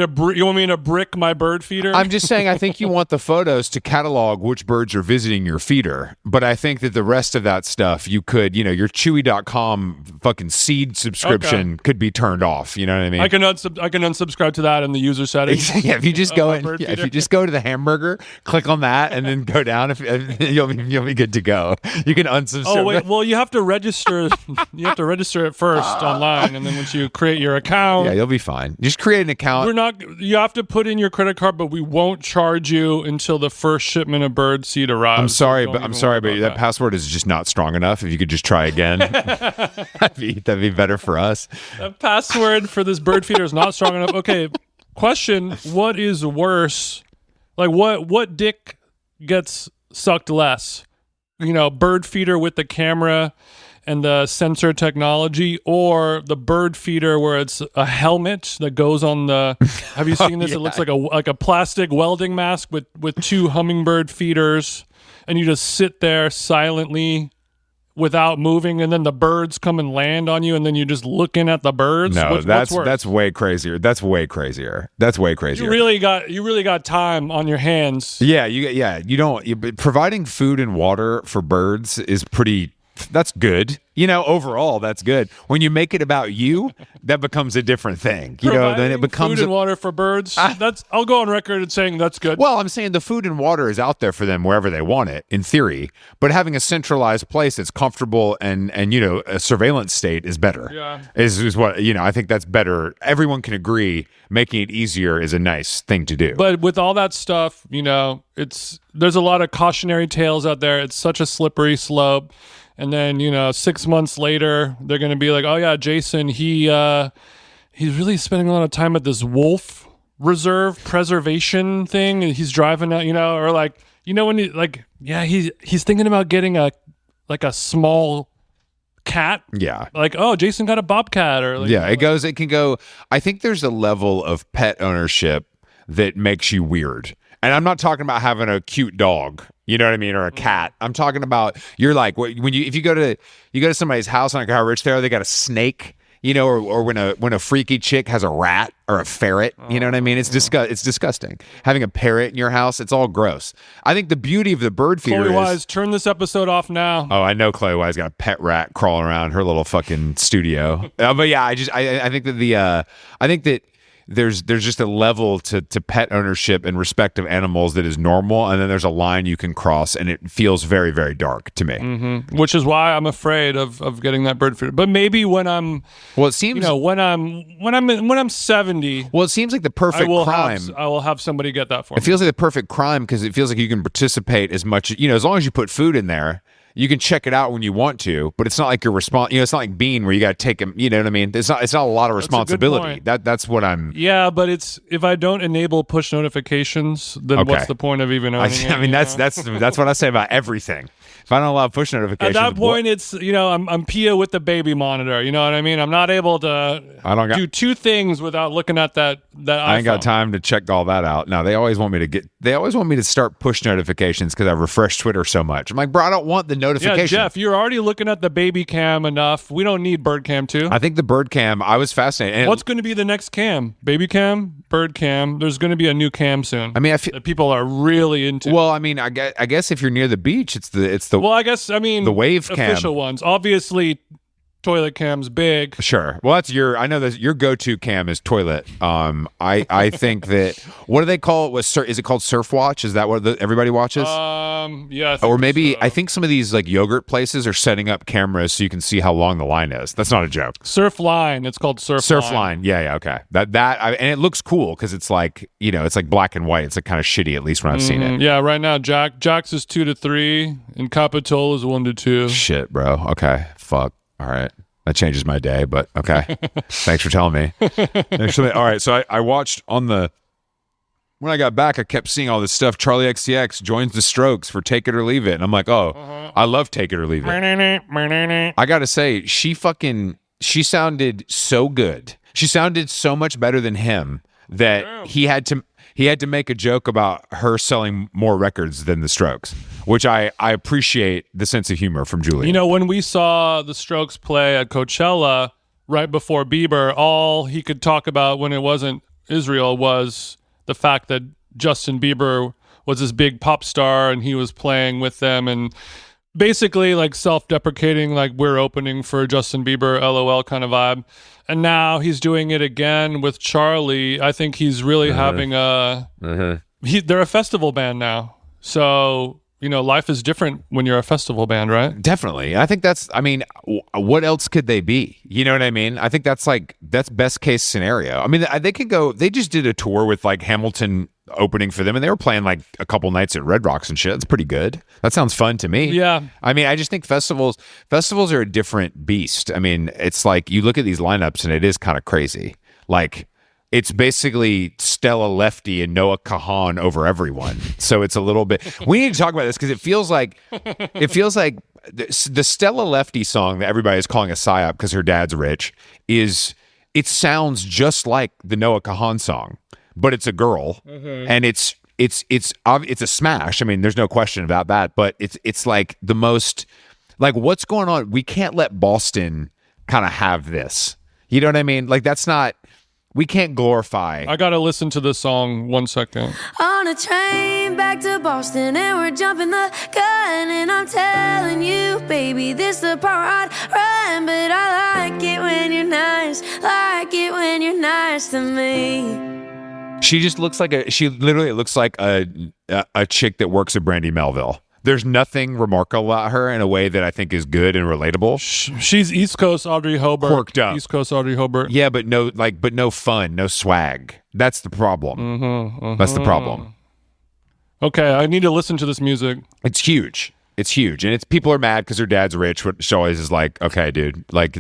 to brick my bird feeder? I'm just saying. I think you want the photos to catalog which birds are visiting your feeder, but I think that the rest of that stuff you could, your Chewy.com fucking seed subscription could be turned off. You know what I mean? I can unsubscribe to that in the user settings. Yeah, if you just go if you just go to the hamburger, click on that, and then go down, you'll be good to go. You can unsubscribe. Oh wait, well you have to register. You have to register it first online, and then once you create your account, Yeah, you'll be fine. Just create an account. you have to put in your credit card, but we won't charge you until the first shipment of bird seed arrives. I'm sorry, but that password is just not strong enough. If you could just try again, that'd be better for us. The password for this bird feeder is not strong enough. Okay, question: what is worse? Like, what dick gets sucked less? Bird feeder with the camera and the sensor technology, or the bird feeder where it's a helmet that goes on the. Have you seen this? Yeah. It looks like a plastic welding mask with two hummingbird feeders, and you just sit there silently without moving, and then the birds come and land on you, and then you're just looking at the birds. No, what's worse? that's way crazier. That's way crazier. You really got time on your hands. Yeah, providing food and water for birds is pretty. That's good. Overall, that's good. When you make it about you, that becomes a different thing. Then it becomes food and water for birds. I'll go on record and saying that's good. Well, I'm saying the food and water is out there for them wherever they want it, in theory. But having a centralized place that's comfortable and a surveillance state is better. Yeah. Is what I think that's better. Everyone can agree. Making it easier is a nice thing to do. But with all that stuff, there's a lot of cautionary tales out there. It's such a slippery slope. And then, 6 months later, they're going to be like, oh, yeah, Jason, he's really spending a lot of time at this wolf reserve preservation thing. And he's driving out, or like, when he's thinking about getting a small cat. Yeah. Like, oh, Jason got a bobcat. Or it can go. I think there's a level of pet ownership that makes you weird. And I'm not talking about having a cute dog. You know what I mean? Or a cat. I'm talking about you're like if you go to somebody's house, I don't care how rich they are, they got a snake, or when a freaky chick has a rat or a ferret, you know what I mean? It's disgusting. Having a parrot in your house, it's all gross. I think the beauty of the bird feeder Chloe Wise, turn this episode off now. Oh, I know Chloe Wise got a pet rat crawling around her little fucking studio. But yeah, I think that I think that there's just a level to pet ownership and respect of animals that is normal, and then there's a line you can cross, and it feels very, very dark to me. Mm-hmm. Which is why I'm afraid of getting that bird feeder. But maybe when I'm, well, it seems when I'm 70, well, it seems like the perfect crime. I will have somebody get that for me. It feels like the perfect crime because it feels like you can participate as much, as long as you put food in there. You can check it out when you want to, but it's not like it's not like Bean where you got to take him. You know what I mean? It's not a lot of responsibility. That's what I'm. Yeah, but if I don't enable push notifications, then what's the point of even owning it? I mean, that's what I say about everything. If I don't allow push notifications, at that point, it's I'm Pia with the baby monitor. You know what I mean? I'm not able to do two things without looking at that iPhone. I ain't got time to check all that out. No, they always want me to start push notifications because I refresh Twitter so much. I'm like, bro, I don't want the notification. Yeah, Jeff, you're already looking at the baby cam enough. We don't need bird cam too. I think the bird cam, I was fascinated. And what's going to be the next cam? Baby cam, bird cam. There's going to be a new cam soon. I mean, that people are really into. Well, I mean, I guess if you're near the beach, it's the. Well, the wave cam. Official ones, obviously. Toilet cam's big. Sure. Well, I know that your go-to cam is toilet. I think that, what do they call it? Is it called Surf Watch? Is that what everybody watches? Yeah. Or maybe so. I think some of these like yogurt places are setting up cameras so you can see how long the line is. That's not a joke. Surf Line. It's called Surf Line. Yeah. Okay. And it looks cool because it's like it's like black and white. It's like kind of shitty, at least when I've seen it. Yeah. Right now, Jax is 2 to 3, and Capitola is 1 to 2. Shit, bro. Okay. Fuck. All right. That changes my day, but okay. Thanks for telling me. All right. So I watched when I got back, I kept seeing all this stuff. Charli XCX joins the Strokes for Take It or Leave It. And I'm like, I love Take It or Leave It. I got to say, she sounded so good. She sounded so much better than him that he had to make a joke about her selling more records than the Strokes, which I appreciate the sense of humor from Julia. When we saw the Strokes play at Coachella right before Bieber, all he could talk about when it wasn't Israel was the fact that Justin Bieber was this big pop star and he was playing with them and basically like self-deprecating, like we're opening for Justin Bieber, LOL kind of vibe. And now he's doing it again with Charli. I think he's really having they're a festival band now. So life is different when you're a festival band, right? Definitely. I think what else could they be? You know what I mean? I think that's best case scenario. I mean, they just did a tour with like Hamilton opening for them, and they were playing like a couple nights at Red Rocks and shit. That's pretty good. That sounds fun to me. Yeah. I mean, I just think festivals are a different beast. I mean, it's like you look at these lineups and it is kind of crazy. Like, it's basically Stella Lefty and Noah Kahan over everyone. So it's a little bit. We need to talk about this because it feels like the Stella Lefty song that everybody is calling a psyop because her dad's rich it sounds just like the Noah Kahan song, but it's a girl and it's a smash. I mean, there's no question about that. But it's like the most like what's going on. We can't let Boston kind of have this. You know what I mean? Like that's not. We can't glorify. I gotta listen to this song 1 second. On a train back to Boston and we're jumping the gun and I'm telling you, baby, this the part I'd run, but I like it when you're nice to me. She just looks like she literally looks like a chick that works at Brandy Melville. There's nothing remarkable about her in a way that I think is good and relatable. She's East Coast Audrey Hobart. Quirked up. East Coast Audrey Hobart. Yeah, but no fun, no swag. That's the problem. That's the problem. Okay, I need to listen to this music. It's huge. And people are mad because her dad's rich, which always is like, okay, dude, like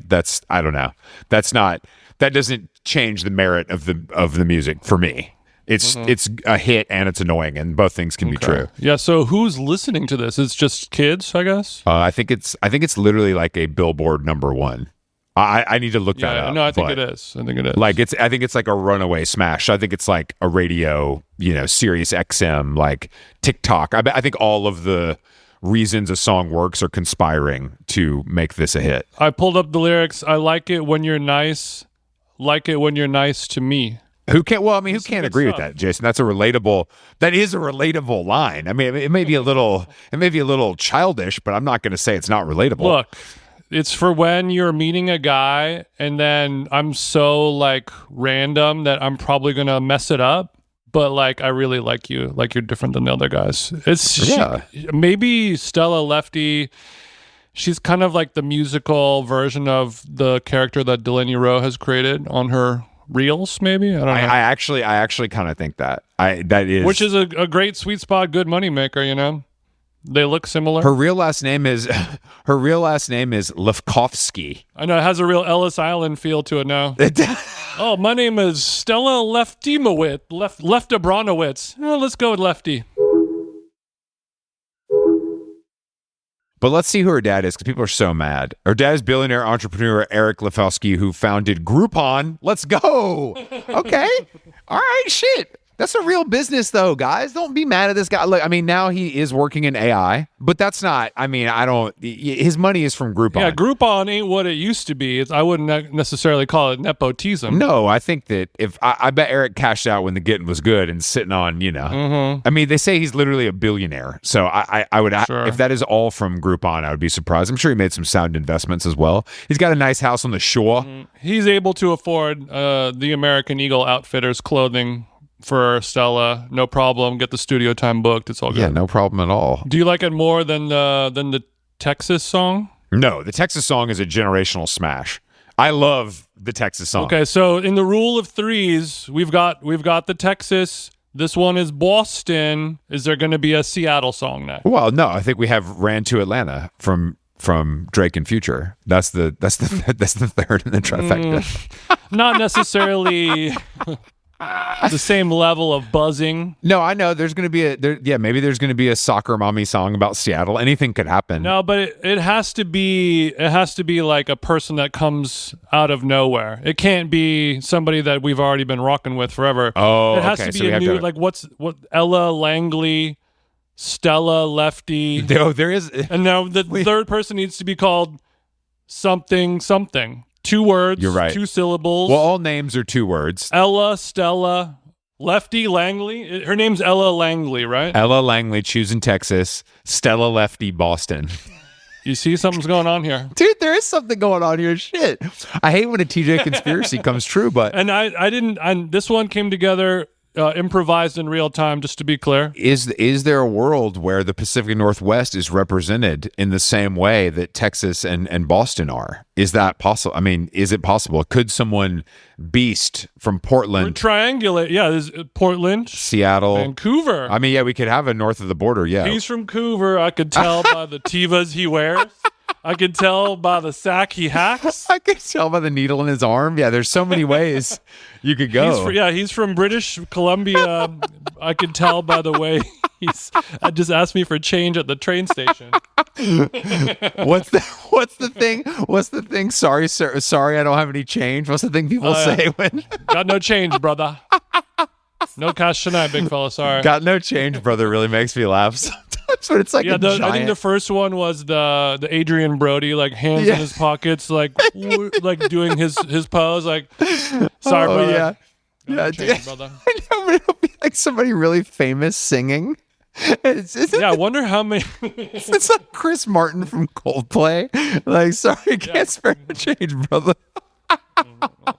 I don't know. That doesn't change the merit of the music for me. It's a hit and it's annoying, and both things can be true. Yeah. So who's listening to this? It's just kids, I guess. I think it's literally like a Billboard #1. I need to look that up. No, I think it is. Like I think it's like a runaway smash. I think it's like a radio, Sirius XM, like TikTok. I think all of the reasons a song works are conspiring to make this a hit. I pulled up the lyrics. I like it when you're nice. Like it when you're nice to me. Who can't agree with that, Jason? That is a relatable line. I mean, it may be a little childish, but I'm not going to say it's not relatable. Look, it's for when you're meeting a guy and then I'm so like random that I'm probably going to mess it up, but like I really like you, like you're different than the other guys. Maybe Stella Lefty, she's kind of like the musical version of the character that Delaney Rowe has created on her reels, maybe. I don't know. I actually kind of think that which is a great sweet spot, good money maker. They look similar. Her real last name is Lefkowski. I know it has a real Ellis Island feel to it now. Oh, my name is Stella Lefty-Abronowitz. Oh, let's go with Lefty. But let's see who her dad is, because people are so mad. Her dad is billionaire entrepreneur Eric Lefkowski, who founded Groupon. Let's go. Okay. All right, shit. That's a real business, though, guys. Don't be mad at this guy. Look, I mean, now he is working in AI, but that's not, his money is from Groupon. Yeah, Groupon ain't what it used to be. I wouldn't necessarily call it nepotism. No, I think that I bet Eric cashed out when the getting was good and sitting on, I mean, they say he's literally a billionaire. So I would, sure. If that is all from Groupon, I would be surprised. I'm sure he made some sound investments as well. He's got a nice house on the shore. He's able to afford the American Eagle Outfitters clothing for Stella, no problem. Get the studio time booked. It's all good. Yeah, no problem at all. Do you like it more than the Texas song? No, the Texas song is a generational smash. I love the Texas song. Okay, so in the rule of threes, we've got the Texas. This one is Boston. Is there going to be a Seattle song next? Well, no. I think we have "Ran to Atlanta" from Drake and Future. That's the third in the trifecta. Not necessarily. The same level of buzzing. No, I know there's going to be maybe there's going to be a soccer mommy song about Seattle. Anything could happen. No, but it has to be like a person that comes out of nowhere. It can't be somebody that we've already been rocking with forever. Oh, it has okay. to be a new what Ella Langley, Stella Lefty. No, there is, and now the third person needs to be called something. 2 words. You're right. 2 syllables. Well, all names are 2 words. Ella, Stella, Lefty, Langley. Her name's Ella Langley, right? Ella Langley, choosing Texas. Stella Lefty, Boston. You see something's going on here. Dude, there is something going on here. Shit. I hate when a TJ conspiracy comes true, but... And I didn't... this one came together improvised in real time, just to be clear. Is there a world where the Pacific Northwest is represented in the same way that Texas and Boston are? Is that possible? I mean, is it possible? Could someone beast from Portland, Triangulate? Yeah, there's Portland, Seattle, Vancouver. I mean, yeah, we could have a north of the border. Yeah, He's from Vancouver. I could tell by the Tevas he wears. I could tell by the sack he hacks. I could tell by the needle in his arm. Yeah, there's so many ways you could go. He's from British Columbia. I could tell by the way he's just asked me for change at the train station. What's the thing? What's the thing? Sorry, sir. Sorry, I don't have any change. What's the thing people say when got no change, brother? No cash tonight, big fella. Sorry. Got no change, brother. Really makes me laugh sometimes. But it's like I think the first one was the Adrian Brody, like hands in his pockets, like doing his pose, like sorry, brother. Yeah, change, brother. I know, but it'll be like somebody really famous singing. I wonder how many. It's like Chris Martin from Coldplay. Like, sorry, I can't spare the change, brother.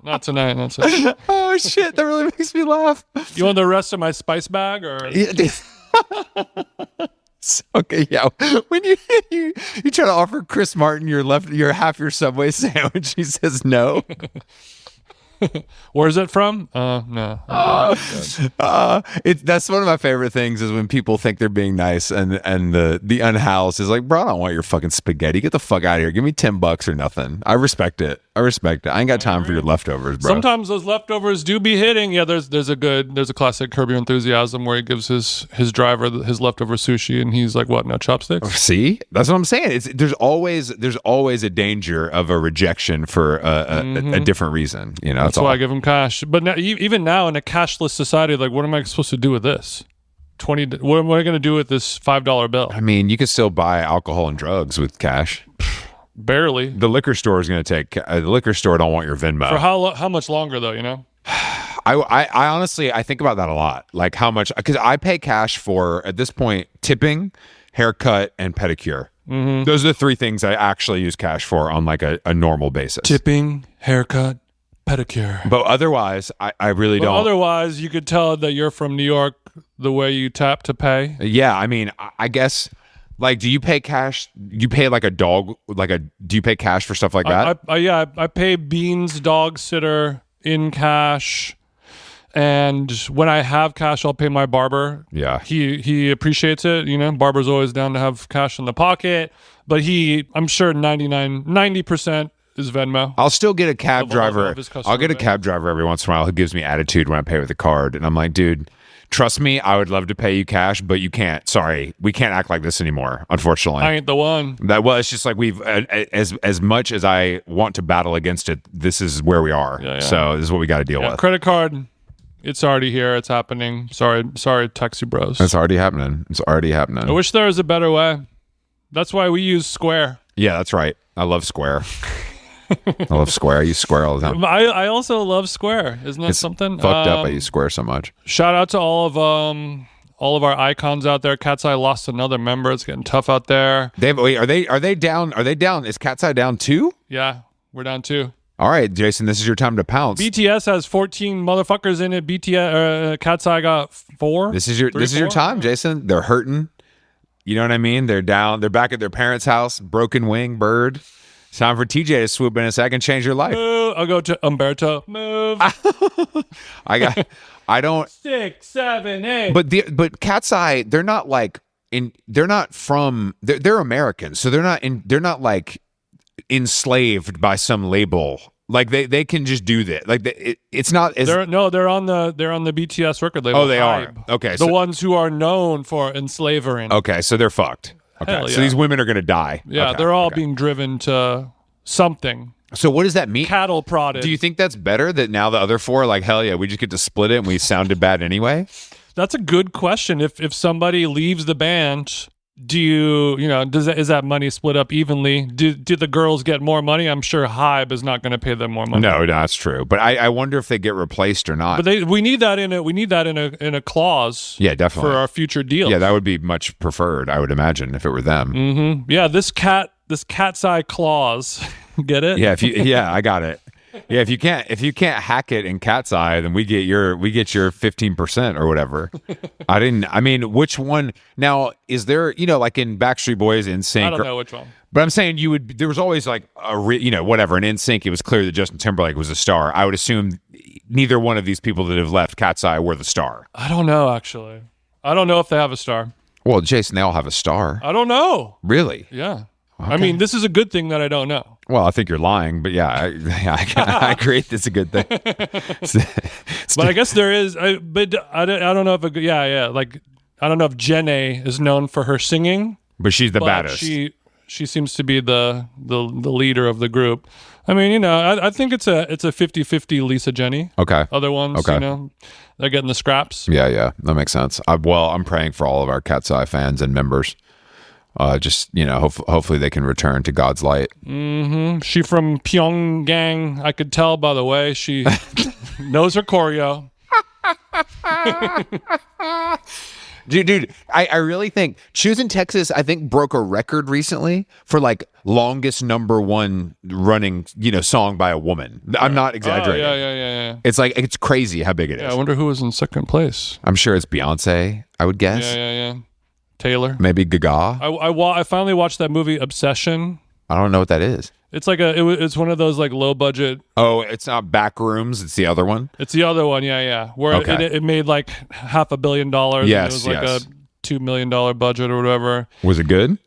Not tonight. Not tonight. Oh shit, that really makes me laugh. You want the rest of my spice bag, or? Okay, yeah. When you try to offer Chris Martin your half your Subway sandwich, he says no. Where's it from? No. That's one of my favorite things is when people think they're being nice and the unhoused is like, bro, I don't want your fucking spaghetti. Get the fuck out of here. Give me $10 or nothing. I respect it. I ain't got time for your leftovers, bro. Sometimes those leftovers do be hitting. Yeah, there's a classic Curb Your Enthusiasm where he gives his driver his leftover sushi and he's like, what? No chopsticks? See, that's what I'm saying. There's always a danger of a rejection for a different reason. You know, that's why I give him cash. But now, even now in a cashless society, like, what am I supposed to do with this? What am I going to do with this $5 bill? I mean, you can still buy alcohol and drugs with cash. Barely. The liquor store is going to take. The liquor store don't want your Venmo. For how much longer though? You know. I honestly think about that a lot. Like how much, because I pay cash for at this point tipping, haircut, and pedicure. Mm-hmm. Those are the three things I actually use cash for on like a normal basis. Tipping, haircut, pedicure. But otherwise, I really don't. Otherwise, you could tell that you're from New York the way you tap to pay. Yeah, I mean, I guess. Like, do you pay cash? You pay like a dog, do you pay cash for stuff like that? I pay Beans dog sitter in cash. And when I have cash, I'll pay my barber. Yeah. He appreciates it. You know, barber's always down to have cash in the pocket. But I'm sure 90% is Venmo. I'll still get a cab driver. I'll get a cab driver every once in a while who gives me attitude when I pay with a card. And I'm like, dude, trust me, I would love to pay you cash, but you can't. Sorry, we can't act like this anymore, unfortunately. I ain't the one. It's just like we've, as much as I want to battle against it, this is where we are. Yeah. So this is what we got to deal with. Credit card, it's already here. It's happening. Sorry, taxi bros. It's already happening. I wish there was a better way. That's why we use Square. Yeah, that's right. I love Square. I love Square. I use Square all the time. I also love Square. Isn't that something? Fucked up. I use Square so much. Shout out to all of our icons out there. Cat's Eye lost another member. It's getting tough out there. Are they down? Are they down? Is Cat's Eye down too? Yeah, we're down 2. All right, Jason, this is your time to pounce. BTS has 14 motherfuckers in it. Cat's Eye got 4. This is your time, Jason. They're hurting. You know what I mean? They're down. They're back at their parents' house. Broken wing bird. It's time for TJ to swoop in and say, I can change your life. I'll go to Umberto. Move. I don't. 6, 7, 8. But Cat's Eye, they're not like they're Americans, so they're not like enslaved by some label. Like they can just do that. Like it's not. They're on the BTS record label. Oh, they are. Okay, the ones who are known for enslavering. Okay, so they're fucked. Okay, yeah. So these women are going to die. Yeah, okay, they're all being driven to something. So what does that mean? Cattle prodded. Do you think that's better that now the other 4 are like, hell yeah, we just get to split it and we sounded bad anyway? That's a good question. If somebody leaves the band, is that money split up evenly? Do the girls get more money? I'm sure Hybe is not going to pay them more money. No, that's true. But I wonder if they get replaced or not. But we need that in a clause. Yeah, definitely, for our future deals. Yeah, that would be much preferred, I would imagine, if it were them. Mm-hmm. Yeah, this Cat's Eye clause. Get it? Yeah, I got it. Yeah, if you can't hack it in Cat's Eye, then we get your 15% or whatever. I mean, which one now is there, like in Backstreet Boys, NSYNC? I don't know which one. But I'm saying there was always like whatever, in NSYNC it was clear that Justin Timberlake was a star. I would assume neither one of these people that have left Cat's Eye were the star. I don't know, actually. I don't know if they have a star. Well, Jason, they all have a star. I don't know. Really? Yeah. Okay. I mean, this is a good thing that I don't know. Well, I think you're lying, but yeah, I agree. It's a good thing. But I guess there is. But I don't know if like I don't know if Jenna is known for her singing, but she's the baddest. She seems to be the leader of the group. I mean, I think it's a 50-50 Lisa Jenny. Okay. Other ones, they're getting the scraps. Yeah, that makes sense. I'm praying for all of our Cat's Eye fans and members. Hopefully they can return to God's light. Mm-hmm. She from Pyongyang. I could tell by the way she knows her choreo. Dude, I really think Choosing Texas, I think, broke a record recently for like longest number one running, song by a woman. I'm not exaggerating. Oh, yeah. It's crazy how big it is. Yeah, I wonder who was in second place. I'm sure it's Beyonce, I would guess. Yeah. Taylor. Maybe Gaga. I finally watched that movie Obsession. I don't know what that is. It's like it's one of those like low budget. Oh, it's not Backrooms. It's the other one. It's the other one. Yeah. Where it made like $500 million. Yes, and it was like a $2 million budget or whatever. Was it good?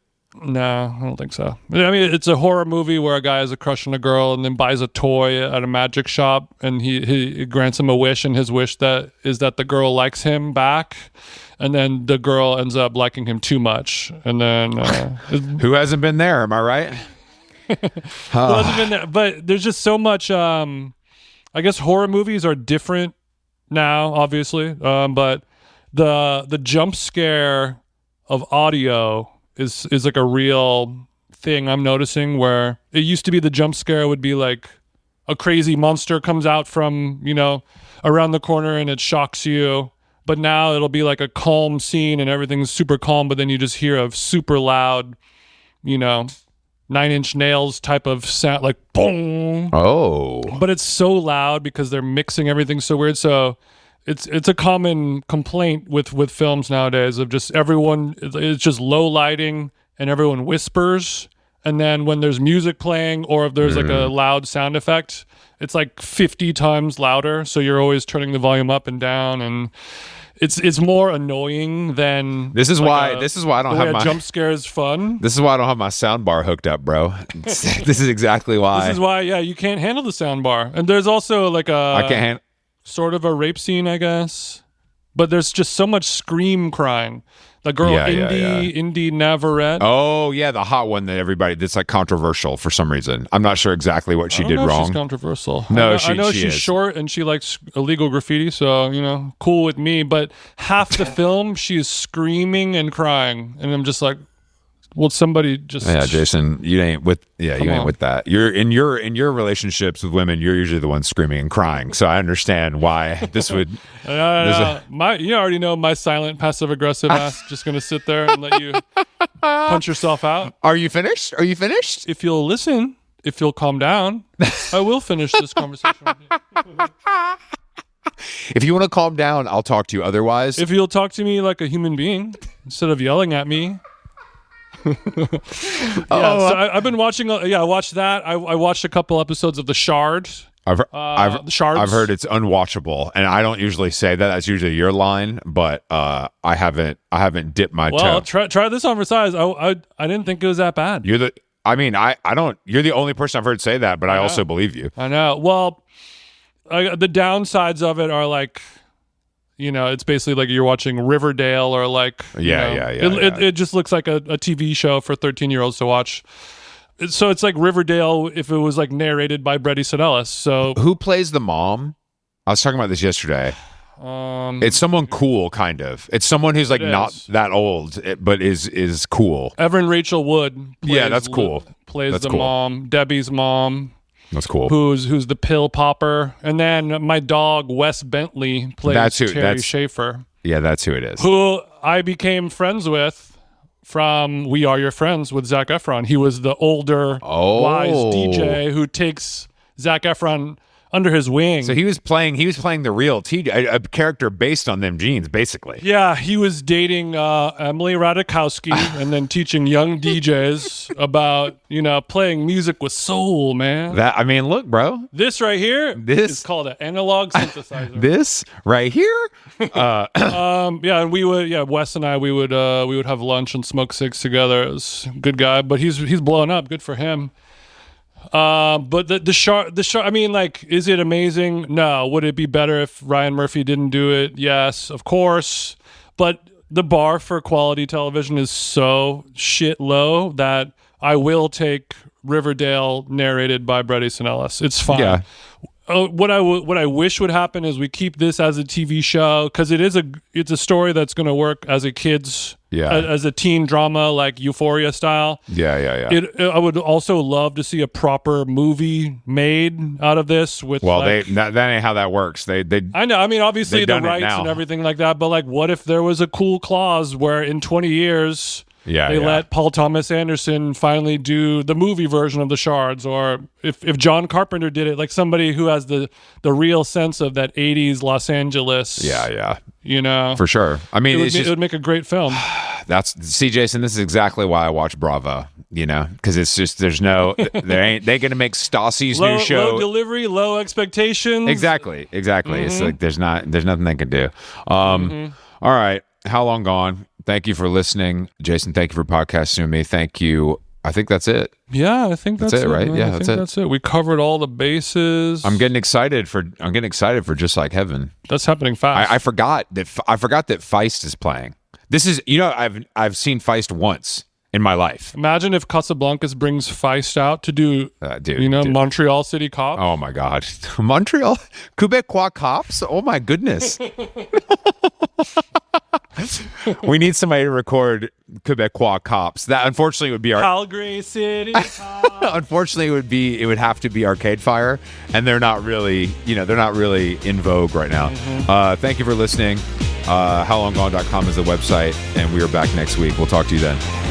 No, I don't think so. I mean, it's a horror movie where a guy has a crush on a girl and then buys a toy at a magic shop, and he grants him a wish, and his wish is that the girl likes him back, and then the girl ends up liking him too much, and then who hasn't been there? Am I right? Who hasn't been there? But there's just so much. I guess horror movies are different now, obviously, but the jump scare of audio is like a real thing I'm noticing, where it used to be the jump scare would be like a crazy monster comes out from, around the corner and it shocks you. But now it'll be like a calm scene and everything's super calm, but then you just hear a super loud, 9-inch nails type of sound, like boom. Oh. But it's so loud because they're mixing everything so weird. So it's a common complaint with films nowadays of just everyone, it's just low lighting and everyone whispers, and then when there's music playing or if there's like a loud sound effect, it's like 50 times louder, so you're always turning the volume up and down, and it's more annoying than this is why I don't have my jump scare is fun. This is why I don't have my sound bar hooked up, bro. This is exactly why. This is why you can't handle the sound bar. And there's also like I can't handle sort of a rape scene, I guess. But there's just so much scream crying. The girl, Indy Navarrete. Oh, yeah, the hot one that's like controversial for some reason. I'm not sure exactly what she did wrong. She's controversial. No, I know she she's is. short and she likes illegal graffiti, so, cool with me. But half the film, she's screaming and crying. And I'm just like, well, somebody just... Yeah, Jason, you ain't with that. You're in your relationships with women, you're usually the one screaming and crying. So I understand why this would... you already know my silent passive-aggressive ass just going to sit there and let you punch yourself out. Are you finished? If you'll listen, if you'll calm down, I will finish this conversation with you. If you want to calm down, I'll talk to you. Otherwise... If you'll talk to me like a human being, instead of yelling at me... So I've been watching. I watched that. I watched a couple episodes of the Shards. The Shards. I've heard it's unwatchable, and I don't usually say that. That's usually your line, but I haven't dipped my toe. Well, try this on for size. I didn't think it was that bad. You're the only person I've heard say that, but I also believe you. I know. Well, the downsides of it are like, it's basically like you're watching Riverdale or like... It just looks like a TV show for 13-year-olds to watch. So it's like Riverdale if it was like narrated by Bret Easton Ellis. So who plays the mom? I was talking about this yesterday. It's someone cool, kind of. It's someone who's like not that old, but is cool. Evan Rachel Wood. That's cool. Plays the mom, Debbie's mom. That's cool. Who's the pill popper, and then my dog Wes Bentley plays Terry Schaefer. Yeah, that's who it is. Who I became friends with from We Are Your Friends with Zac Efron. He was the older, wise DJ who takes Zac Efron under his wing. So he was playing the real a character based on them jeans, basically. Yeah, he was dating Emily Ratajkowski and then teaching young DJs about, playing music with soul, man. Look, bro. This right here is called an analog synthesizer. This right here? And Wes and I, we would have lunch and smoke cigs together. It was a good guy, but he's blowing up. Good for him. But the shark, is it amazing? No. Would it be better if Ryan Murphy didn't do it? Yes, of course. But the bar for quality television is so shit low that I will take Riverdale narrated by Bret Easton Ellis. It's fine. Yeah. What I wish would happen is we keep this as a TV show, because it's a story that's going to work as a kid's as a teen drama, like Euphoria style. Yeah. I would also love to see a proper movie made out of this. With that ain't how that works. I know. I mean, obviously the rights and everything like that, but like, what if there was a cool clause where in 20 years they let Paul Thomas Anderson finally do the movie version of the Shards, or if John Carpenter did it, like somebody who has the real sense of that 80s Los Angeles. Yeah. For sure. I mean, it would make a great film. Jason, this is exactly why I watch Bravo, because it's just, they going to make Stassi's new show. Low delivery, low expectations. Exactly. It's like, there's nothing they can do. All right. How long gone? Thank you for listening. Jason, thank you for podcasting with me. Thank you. I think that's it. Yeah, I think that's it, right? Man. Yeah, that's it. We covered all the bases. I'm getting excited for Just Like Heaven. That's happening fast. I forgot that Feist is playing. This is, I've seen Feist once in my life. Imagine if Casablancas brings Feist out to do, Montreal City Cops. Oh my God. Montreal? Quebecois Cops? Oh my goodness. We need somebody to record Quebecois Cops. That unfortunately would be our Calgary City Cops. Unfortunately, it would have to be Arcade Fire, and they're not really in vogue right now. Thank you for listening. HowLongGone.com is the website, and we are back next week. We'll talk to you then.